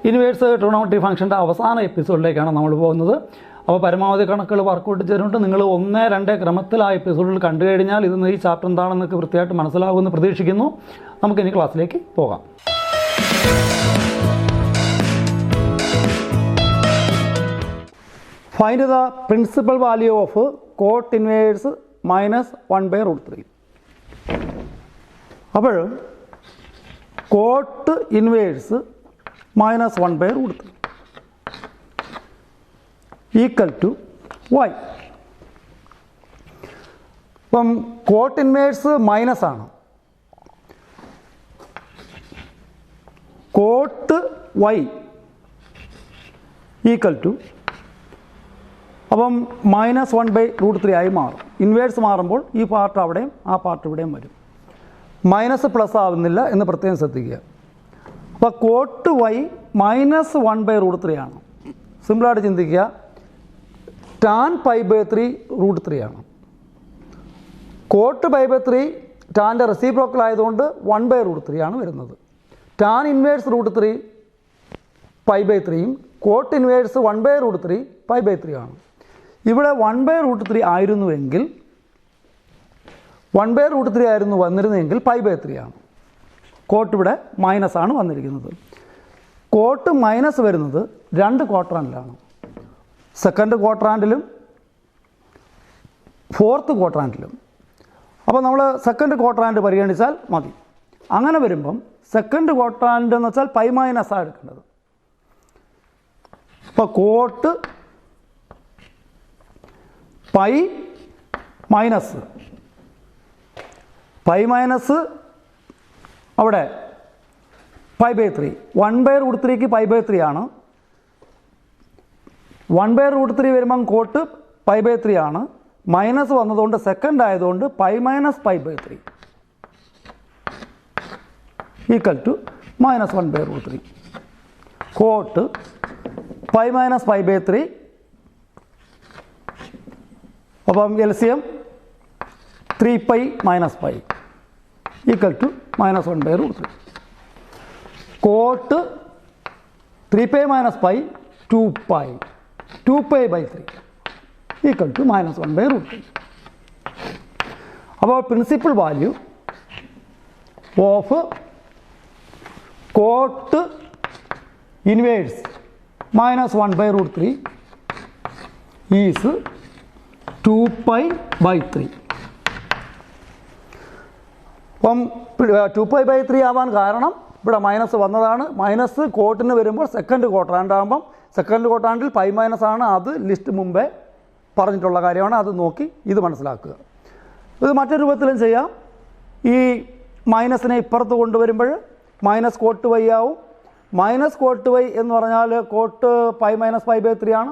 Inverse trigonometry ഫംഗ്ഷൻ്റെ അവസാന എപ്പിസോഡിലേക്കാണ് നമ്മൾ പോകുന്നത്. അപ്പോൾ പരമാവധി കണക്കുകൾ വർക്കൗട്ട് ചെയ്തിട്ടുണ്ട്. നിങ്ങൾ 1, 2 ക്രമത്തിൽ ആ എപ്പിസോഡിൽ കണ്ടു കഴിഞ്ഞാൽ ഇത് ഈ ചാപ്റ്റർ എന്താണെന്നൊക്കെ വൃത്തിയായിട്ട് മനസ്സിലാകുമെന്ന് പ്രതീക്ഷിക്കുന്നു. നമുക്കിനി ക്ലാസ്സിലേക്ക് പോകാം. Find the principal value of cot inverse -1/√3. അപ്പോൾ cot inverse -1/√3 equal to y. അപ്പം കോട്ട് ഇൻവേഴ്സ് മൈനസ് ആണ്. കോട്ട് y ഈക്വൽ ടു അപ്പം -1/√3 ആയി മാറും. ഇൻവേഴ്സ് മാറുമ്പോൾ ഈ പാർട്ട് അവിടെയും ആ പാർട്ട് ഇവിടെയും വരും. മൈനസ് പ്ലസ് ആവുന്നില്ല എന്ന് പ്രത്യേകം ശ്രദ്ധിക്കുക. അപ്പോൾ കോട്ട് y -1/√3 ആണ്. സിമ്പിളായിട്ട് ചിന്തിക്കുക, tan π/3√3 ആണ്. കോട്ട് π/3 ടാൻ്റെ റെസിപ്രോക്കൽ ആയതുകൊണ്ട് 1/√3 ആണ് വരുന്നത്. ടാൻ ഇൻവേഴ്സ് √3 π/3യും കോട്ട് ഇൻവേഴ്സ് 1/√3 π/3 ആണ്. ഇവിടെ 1/√3 ആയിരുന്നുവെങ്കിൽ 1/√3 ആയിരുന്നു വന്നിരുന്നെങ്കിൽ π/3 ആണ്. കോട്ട് ഇവിടെ മൈനസ് ആണ് വന്നിരിക്കുന്നത്. കോട്ട് മൈനസ് വരുന്നത് 2 ക്വാഡ്രാന്റിലാണ്. Second ക്വാഡ്രാന്റിലും 4th ക്വാഡ്രാന്റിലും. അപ്പോൾ നമ്മൾ സെക്കൻഡ് ക്വാഡ്രാന്റ് പരിഗണിച്ചാൽ മതി. അങ്ങനെ വരുമ്പം സെക്കൻഡ് ക്വാഡ്രാന്റ് എന്ന് വെച്ചാൽ π- ആണ് എടുക്കേണ്ടത്. അപ്പോൾ കോട്ട് π മൈനസ് അവിടെ π/3 1/√3ക്ക് π/3 ആണ്. 1/√3 വരുമ്പം കോട്ട് π/3 ആണ്. മൈനസ് വന്നതുകൊണ്ട് സെക്കൻഡ് ആയതുകൊണ്ട് π - π/3 ഈക്വൽ ടു -1/√3. കോട്ട് π - π/3 അപ്പം LCM 3π - π equal to -1/√3. Cot 3π - π 2π/3 equal to -1/√3. അപ്പോൾ principal value of cot inverse -1/√3 is 2π/3. അപ്പം 2π/3 ആവാൻ കാരണം ഇവിടെ മൈനസ് വന്നതാണ്. മൈനസ് കോട്ടിന് വരുമ്പോൾ സെക്കൻഡ് ക്വാഡ്രാന്റ് ആകുമ്പം സെക്കൻഡ് ക്വാഡ്രാന്റിൽ π- ആണ്. അത് ലിസ്റ്റ് മുമ്പേ പറഞ്ഞിട്ടുള്ള കാര്യമാണ്. അത് നോക്കി ഇത് മനസ്സിലാക്കുക. ഇത് മറ്റൊരു രൂപത്തിലും ചെയ്യാം. ഈ മൈനസിനെ ഇപ്പുറത്ത് കൊണ്ടുവരുമ്പോൾ മൈനസ് കോട്ട് y ആവും. മൈനസ് കോട്ട് y എന്ന് പറഞ്ഞാൽ കോട്ട് π - π/3 ആണ്.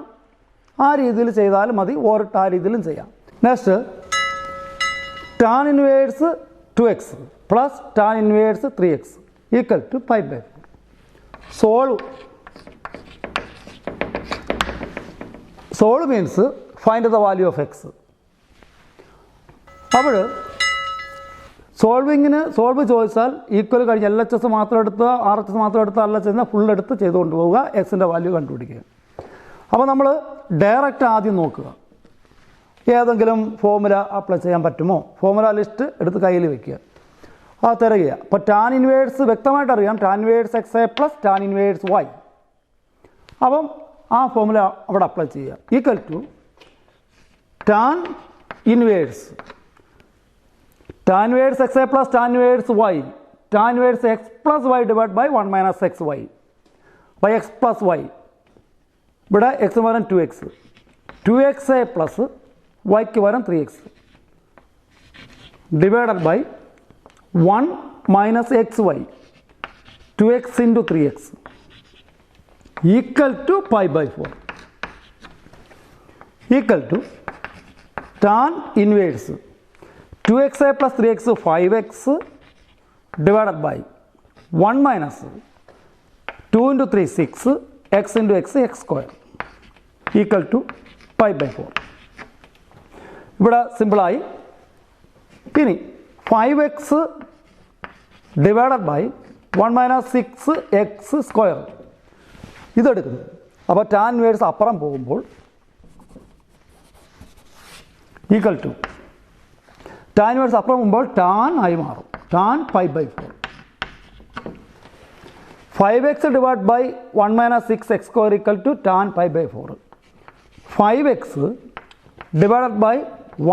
ആ രീതിയിൽ ചെയ്താലും മതി, ഓറിട്ട് ആ രീതിയിലും ചെയ്യാം. Next tan inverse 2x plus tan inverse 3x equal to π/4. Solve means find the value of x. അപ്പോൾ സോൾവ് ചോദിച്ചാൽ ഈക്വൽ കഴിഞ്ഞ് LHS മാത്രം എടുത്ത് RHS മാത്രം എടുത്ത് അല്ല ചെയ്യുന്ന ഫുൾ എടുത്ത് ചെയ്തുകൊണ്ട് പോവുക. എക്സിൻ്റെ വാല്യൂ കണ്ടുപിടിക്കുക. അപ്പോൾ നമ്മൾ ഡയറക്റ്റ് ആദ്യം നോക്കുക, ഏതെങ്കിലും ഫോർമുല അപ്ലൈ ചെയ്യാൻ പറ്റുമോ. ഫോർമുല ലിസ്റ്റ് എടുത്ത് കയ്യിൽ വയ്ക്കുക, ആ തിരയുക. അപ്പോൾ ടാൻ ഇൻവേഴ്സ് വ്യക്തമായിട്ട് അറിയാം, tan inverse XA plus tan inverse Y. അപ്പം ആ ഫോർമുല അവിടെ അപ്ലൈ ചെയ്യുക. Equal to tan inverse XA plus tan inverse Y, tan inverse X plus Y divide by 1 - XY by X plus Y. ഇവിടെ x പകരം 2x, 2XA plus Yക്ക് പകരം 3x divided by 1 - XY 2x × 3x equal to π/4 equal to tan inverse 2XA plus 3x 5x divided by 1 - 2 × 3 6 x × x x² equal to π/4. ഇവിടെ സിമ്പിളായി. ഇനി 5x divided by 1 - 6x² ഇതെടുക്കുന്നു. അപ്പോൾ tan inverse അപ്പുറം പോകുമ്പോൾ equal to tan inverse അപ്പുറം പോകുമ്പോൾ tan ആയി മാറും. Tan π/4. 5x divide by 1 - 6x square equal to tan π/4. 5x divided by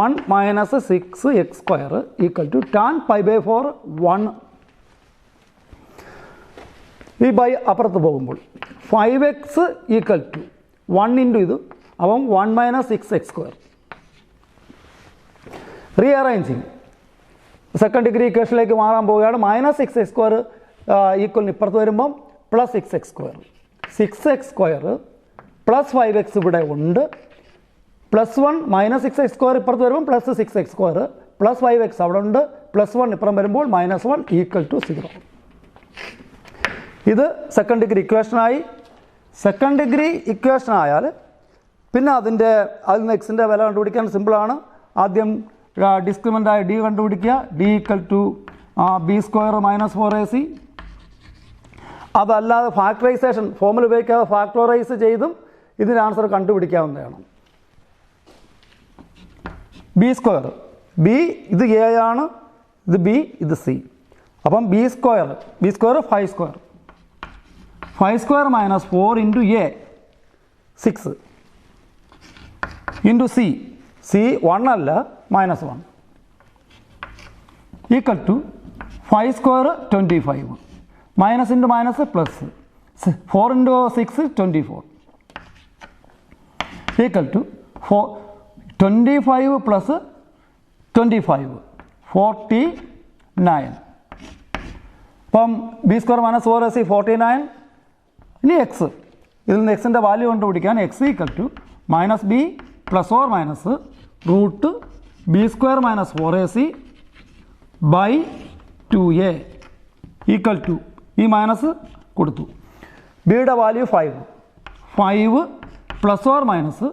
1 - 6x square equal to tan π/4 1. ഈ ബൈ അപ്പുറത്ത് പോകുമ്പോൾ 5x ഈക്വൽ ടു 1 ഇൻറ്റു ഇത് അപ്പം 1 - 6x square. Rearranging second degree ഇക്വേഷനിലേക്ക് മാറാൻ പോവുകയാണ്. -6x സ്ക്വയർ ഈക്വലിന് ഇപ്പുറത്ത് വരുമ്പം +6x square. 6x square plus 5x ഇവിടെ ഉണ്ട്. +1 - 6x സ്ക്വയർ ഇപ്പുറത്ത് വരുമ്പോൾ +6x സ്ക്വയർ പ്ലസ് 5x അവിടെ ഉണ്ട്. +1 ഇപ്പുറം വരുമ്പോൾ -1 ഈക്വൽ ടു 0. ഇത് സെക്കൻഡ് ഡിഗ്രി ഇക്വേഷനായി. സെക്കൻഡ് ഡിഗ്രി ഇക്വേഷനായാൽ പിന്നെ അതിൽ നിന്ന് എക്സിൻ്റെ വില കണ്ടുപിടിക്കാൻ സിമ്പിളാണ്. ആദ്യം ഡിസ്ക്രിമിനൻ്റായ ഡി കണ്ടുപിടിക്കുക. D equal to b² - 4ac. അതല്ലാതെ ഫാക്ടറൈസേഷൻ ഫോമുല ഉപയോഗിക്കാതെ ഫാക്ടറൈസ് ചെയ്തും ഇതിൻ്റെ ആൻസർ കണ്ടുപിടിക്കാവുന്നതാണ്. b², b ഇത് a ആണ്, ഇത് b, ഇത് c. അപ്പം b² 5². 5² - 4 into a 6 into c 1 അല്ല -1 equal to 5² 25. Minus into minus plus 4 into 6 24 equal to 25 plus 25 49. അപ്പം b² - 4ac 49. ഇനി എക്സ്, ഇതിൽ നിന്ന് എക്സിൻ്റെ വാല്യൂ കണ്ടുപിടിക്കാൻ x equal to -b plus or minus root b² - 4ac by 2a equal to ഈ minus കൊടുത്തു. ബിയുടെ value 5 plus or minus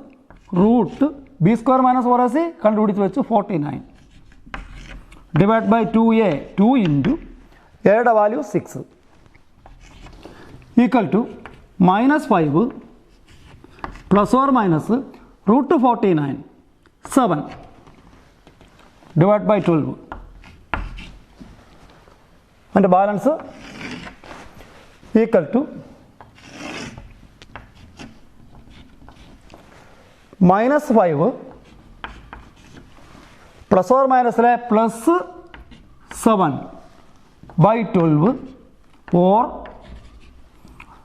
root b² - 4ac കണ്ടുപിടിച്ച് വെച്ചു 49 ഡിവൈഡ് ബൈ 2a 2 ഇൻറ്റു എയുടെ value 6 equal to -5 plus or minus root 49 7 divide by 12. അതിൻ്റെ balance equal to -5 plus or മൈനസിലെ plus 7 by 12 or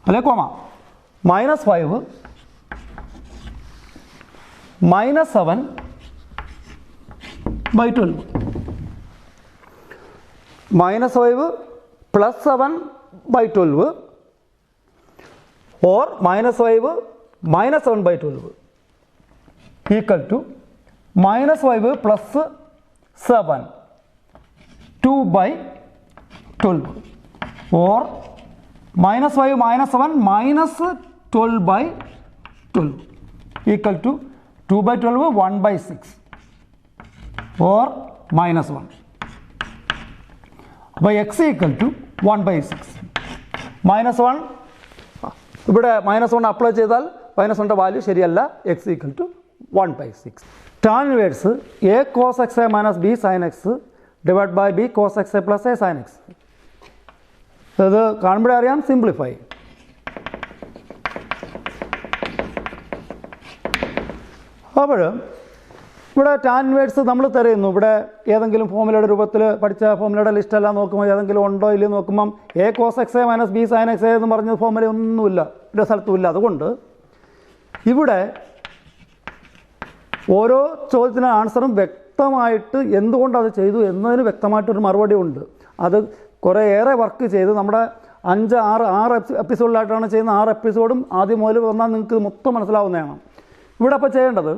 അല്ലെ comma -5 -7 by 12 -5 plus 7 by 12 or -5 -7 by 12 equal to -5 plus 7 2 by 12 or -5 -7 minus 12 by 12 equal to 2 by 12 1 by 6 or -1 by x equal to 1 by 6 -1 ഇവിടെ -1 apply ചെയ്താൽ -1ൻ്റെ value ശരിയല്ല. X equal to 1 by 6. Tan inverse a cos x minus b sin x divide by b cos x plus a sin x. ഇത് കാണുമ്പോഴേ അറിയാം simplify. അപ്പോൾ ഇവിടെ tan inverse നമ്മൾ തരുന്നു. ഇവിടെ ഏതെങ്കിലും ഫോമുലയുടെ രൂപത്തിൽ പഠിച്ച ഫോമുലയുടെ ലിസ്റ്റെല്ലാം നോക്കുമ്പോൾ ഏതെങ്കിലും ഉണ്ടോ ഇല്ലയോ നോക്കുമ്പം a cos x minus b sin x എന്ന് പറഞ്ഞ ഫോമുല ഒന്നുമില്ല, ഒരു സ്ഥലത്തുമില്ല. അതുകൊണ്ട് ഇവിടെ ഓരോ ചോദ്യത്തിന് ആൻസറും വ്യക്തമായിട്ട് എന്തുകൊണ്ടത് ചെയ്തു എന്നതിന് വ്യക്തമായിട്ടൊരു മറുപടി ഉണ്ട്. അത് കുറേയേറെ വർക്ക് ചെയ്ത് നമ്മുടെ 5-6 എപ്പിസോഡിലായിട്ടാണ് ചെയ്യുന്ന. 6 എപ്പിസോഡും ആദ്യം മുതൽ വന്നാൽ നിങ്ങൾക്ക് മൊത്തം മനസ്സിലാവുന്നതാണ്. ഇവിടെ അപ്പോൾ ചെയ്യേണ്ടത്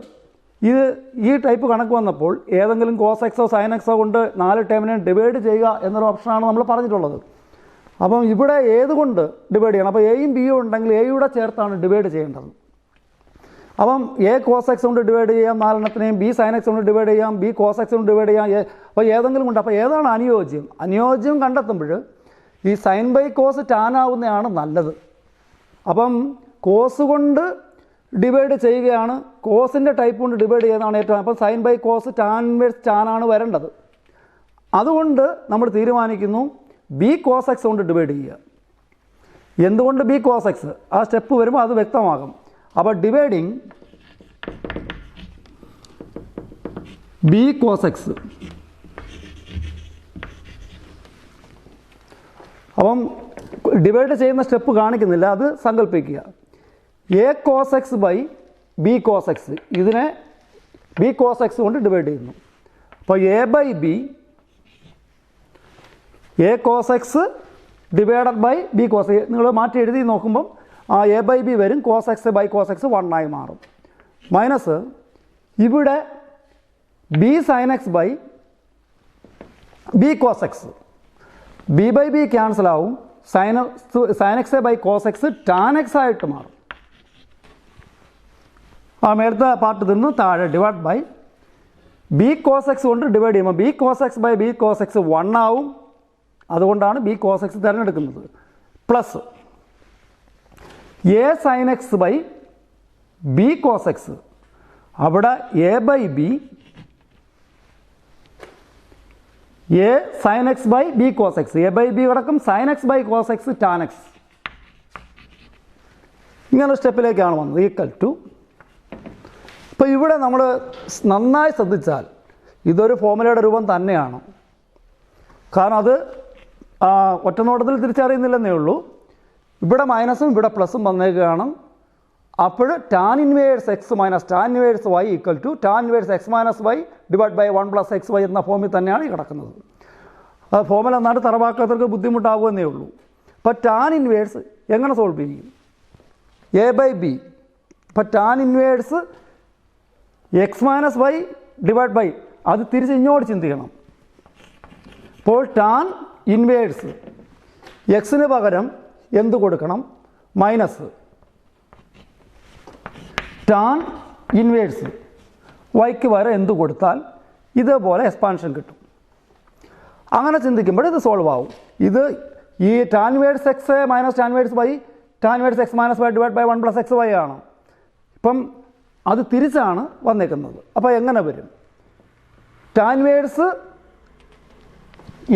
ഈ ടൈപ്പ് കണക്ക് വന്നപ്പോൾ ഏതെങ്കിലും കോസ് എക്സോ സൈൻ എക്സോ കൊണ്ട് 4 ടേമിനെ ഡിവൈഡ് ചെയ്യുക എന്നൊരു ഓപ്ഷനാണ് നമ്മൾ പറഞ്ഞിട്ടുള്ളത്. അപ്പം ഇവിടെ ഏതുകൊണ്ട് ഡിവൈഡ് ചെയ്യണം? അപ്പോൾ എയും ബിയും ഉണ്ടെങ്കിൽ എയുടെ ചേർത്താണ് ഡിവൈഡ് ചെയ്യേണ്ടത്. അപ്പം എ കോസ് എക്സ് കൊണ്ട് ഡിവൈഡ് ചെയ്യാം 4 ബി സൈൻ എക്സ് കൊണ്ട് ഡിവൈഡ് ചെയ്യാം, ബി കോസ് എക്സ് കൊണ്ട് ഡിവൈഡ് ചെയ്യാം. അപ്പോൾ ഏതെങ്കിലും കൊണ്ട്. അപ്പോൾ ഏതാണ് അനുയോജ്യം? അനുയോജ്യം കണ്ടെത്തുമ്പോൾ ഈ സൈൻ ബൈ കോസ് ടാൻ ആവുന്നതാണ് നല്ലത്. അപ്പം കോസ് കൊണ്ട് ഡിവൈഡ് ചെയ്യുകയാണ്, കോസിൻ്റെ ടൈപ്പ് കൊണ്ട് ഡിവൈഡ് ചെയ്യുന്നതാണ് ഏറ്റവും. അപ്പോൾ sine by cos tan inverse tan ആണ് വരേണ്ടത്. അതുകൊണ്ട് നമ്മൾ തീരുമാനിക്കുന്നു ബി കോസ് എക്സ് കൊണ്ട് ഡിവൈഡ് ചെയ്യുക. എന്തുകൊണ്ട് ബി കോസ് എക്സ്? ആ സ്റ്റെപ്പ് വരുമ്പോൾ അത് വ്യക്തമാകും. അപ്പോൾ ഡിവൈഡിങ് ബി കോസ് എക്സ്. അപ്പം ഡിവൈഡ് ചെയ്യുന്ന സ്റ്റെപ്പ് കാണിക്കുന്നില്ല, അത് സങ്കല്പിക്കുക. A cos x by B cos x, ഇതിനെ ബി കോസ് എക്സ് കൊണ്ട് ഡിവൈഡ് ചെയ്യുന്നു. അപ്പോൾ A by B, A cos x divided by B cos. നിങ്ങൾ മാറ്റി എഴുതി നോക്കുമ്പം എ ബൈ ബി വരും, cos x by cos x 1 ആയി മാറും. മൈനസ് ഇവിടെ b sine x by B cos x, b by b cancel ആവും, sine x by cos x tan x ആയിട്ട് മാറും. ആ മേലത്തെ പാർട്ട് നിന്ന് താഴെ divide by B cos x കൊണ്ട് ഡിവൈഡ് ചെയ്യുമ്പോൾ b cos x by B cos x 1 ആവും. അതുകൊണ്ടാണ് ബി കോസ് എക്സ് തിരഞ്ഞെടുക്കുന്നത്. Plus a sine x by B cos X, അവിടെ a by B, a sine x by B cos x, a by b കിടക്കും, sine x by cos x tan x. ഇങ്ങനെ സ്റ്റെപ്പിലേക്കാണ് വന്നത്. Equal to. ഇപ്പോൾ ഇവിടെ നമ്മൾ നന്നായി ശ്രദ്ധിച്ചാൽ ഇതൊരു ഫോർമുലയുടെ രൂപം തന്നെയാണ്. കാരണം അത് ഒറ്റനോട്ടത്തിൽ തിരിച്ചറിയുന്നില്ലെന്നേ ഉള്ളൂ. ഇവിടെ മൈനസും ഇവിടെ പ്ലസും വന്നേക്കുകയാണ്. അപ്പോൾ tan inverse x minus tan inverse y equal to tan inverse x minus y divide by 1 + x y എന്ന ഫോമിൽ തന്നെയാണ് ഈ കിടക്കുന്നത്. ആ ഫോമുല എന്നായിട്ട് തറവാക്കാത്തവർക്ക് ബുദ്ധിമുട്ടാകുമെന്നേ ഉള്ളൂ. അപ്പോൾ ടാൻ ഇൻവേഴ്സ് എങ്ങനെ സോൾവ് ചെയ്യും? A by b. അപ്പോൾ tan inverse x minus y divide by, അത് തിരിച്ച് ഇങ്ങോട്ട് ചിന്തിക്കണം. അപ്പോൾ ടാൻ ഇൻവേഴ്സ് എക്സിന് പകരം എന്ത് കൊടുക്കണം? മൈനസ് ടാൻ ഇൻവേഴ്സ് വൈക്ക് വരെ എന്ത് കൊടുത്താൽ ഇതേപോലെ എക്സ്പാൻഷൻ കിട്ടും. അങ്ങനെ ചിന്തിക്കുമ്പോൾ ഇത് സോൾവ് ആവും. ഇത് ഈ tan inverse x minus tan inverse y, tan inverse x minus y divide by 1 + x y ആണ്. ഇപ്പം അത് തിരിച്ചാണ് വന്നേക്കുന്നത്. അപ്പോൾ എങ്ങനെ വരും? ടാൻ ഇൻവേഴ്സ്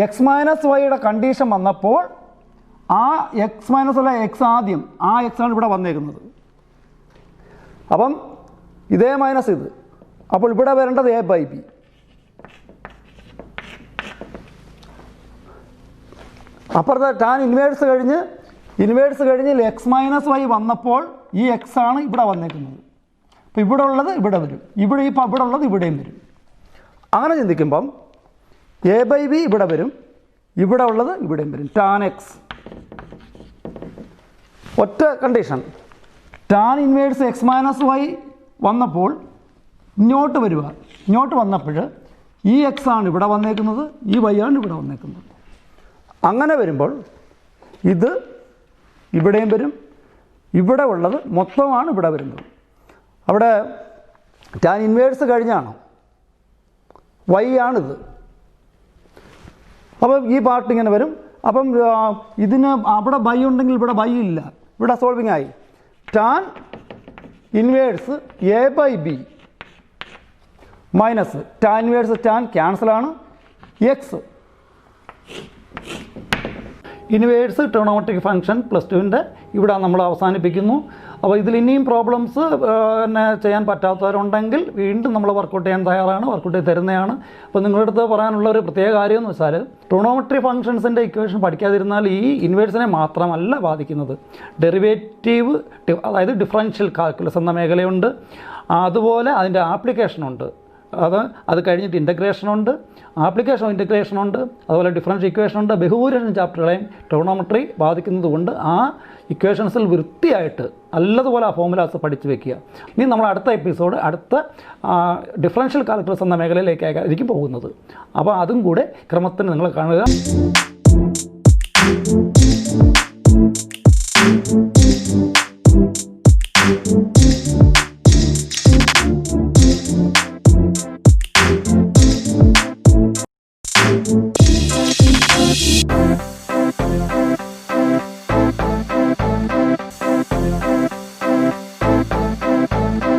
എക്സ് മൈനസ് വൈയുടെ കണ്ടീഷൻ വന്നപ്പോൾ ആ എക്സ് മൈനസ് ഉള്ള എക്സ് ആദ്യം, ആ എക്സ് ആണ് ഇവിടെ വന്നേക്കുന്നത്. അപ്പം ഇതേ മൈനസ് ഇത്, അപ്പോൾ ഇവിടെ വരേണ്ടത് എ ബൈ ബി. അപ്പുറത്തെ ടാൻ ഇൻവേഴ്സ് കഴിഞ്ഞ് എക്സ് മൈനസ് വൈ വന്നപ്പോൾ ഈ എക്സ് ആണ് ഇവിടെ വന്നേക്കുന്നത്. അപ്പോൾ ഇവിടെ ഉള്ളത് ഇവിടെ വരും, ഇവിടെ ഉള്ളത് ഇവിടെയും വരും. അങ്ങനെ ചിന്തിക്കുമ്പം എ ബൈ ബി ഇവിടെ വരും, ഇവിടെ ഉള്ളത് ഇവിടെയും വരും. ടാൻ എക്സ് ഒറ്റ condition, tan inverse x minus y വന്നപ്പോൾ ഇങ്ങോട്ട് വരിക, ഇങ്ങോട്ട് വന്നപ്പോൾ ഈ എക്സ് ആണ് ഇവിടെ വന്നേക്കുന്നത്, ഈ വൈ ആണ് ഇവിടെ വന്നേക്കുന്നത്. അങ്ങനെ വരുമ്പോൾ ഇത് ഇവിടെയും വരും, ഇവിടെ ഉള്ളത് മൊത്തമാണ് ഇവിടെ വരുന്നത്. അവിടെ ടാൻ ഇൻവേഴ്സ് കഴിഞ്ഞാണ്, വൈ ആണിത്. അപ്പം ഈ പാർട്ട് ഇങ്ങനെ വരും. അപ്പം ഇതിന് അവിടെ ബൈ ഉണ്ടെങ്കിൽ ഇവിടെ ബൈ ഇല്ല, ഇവിടെ സോൾവിങ് ആയി. Tan inverse a by b minus tan inverse tan ക്യാൻസലാണ്, എക്സ് ഇൻവേഴ്സ് ട്രിഗണോമെട്രിക് ഫംഗ്ഷൻ +2ൻ്റെ ഇവിടെ നമ്മൾ അവസാനിപ്പിക്കുന്നു. അപ്പോൾ ഇതിൽ ഇനിയും പ്രോബ്ലംസ് പിന്നെ ചെയ്യാൻ പറ്റാത്തവരുണ്ടെങ്കിൽ വീണ്ടും നമ്മൾ വർക്കൗട്ട് ചെയ്യാൻ തയ്യാറാണ്, വർക്കൗട്ട് ചെയ്ത് തരുന്നതാണ്. അപ്പോൾ നിങ്ങളുടെ അടുത്ത് പറയാനുള്ള ഒരു പ്രത്യേക കാര്യം എന്ന് വെച്ചാൽ ട്രിഗണോമെട്രി ഫംഗ്ഷൻസിൻ്റെ ഇക്വേഷൻ പഠിക്കാതിരുന്നാൽ ഈ ഇൻവേഴ്സിനെ മാത്രമല്ല ബാധിക്കുന്നത്, ഡെറിവേറ്റീവ് അതായത് ഡിഫറൻഷ്യൽ കാൽക്കുലസ് എന്ന മേഖലയുണ്ട്, അതുപോലെ അതിൻ്റെ ആപ്ലിക്കേഷനുണ്ട്, അത് കഴിഞ്ഞിട്ട് ഇൻ്റഗ്രേഷനുണ്ട്, ആപ്ലിക്കേഷൻ ഇൻ്റഗ്രേഷനുണ്ട്, അതുപോലെ ഡിഫറൻഷ്യൽ ഇക്വേഷനുണ്ട്. ബഹുഭൂരിപക്ഷം ചാപ്റ്ററുകളെയും ട്രിഗണോമെട്രി ബാധിക്കുന്നത് കൊണ്ട് ആ ഇക്വേഷൻസിൽ വൃത്തിയായിട്ട് നല്ലതുപോലെ ആ ഫോർമുലാസ് പഠിച്ച് വെക്കുക. ഇനി നമ്മൾ അടുത്ത എപ്പിസോഡ് അടുത്ത ഡിഫറൻഷ്യൽ കാൽക്കുലസ് എന്ന മേഖലയിലേക്കായിരിക്കും പോകുന്നത്. അപ്പോൾ അതും കൂടെ ക്രമത്തിന് നിങ്ങൾ കാണുക.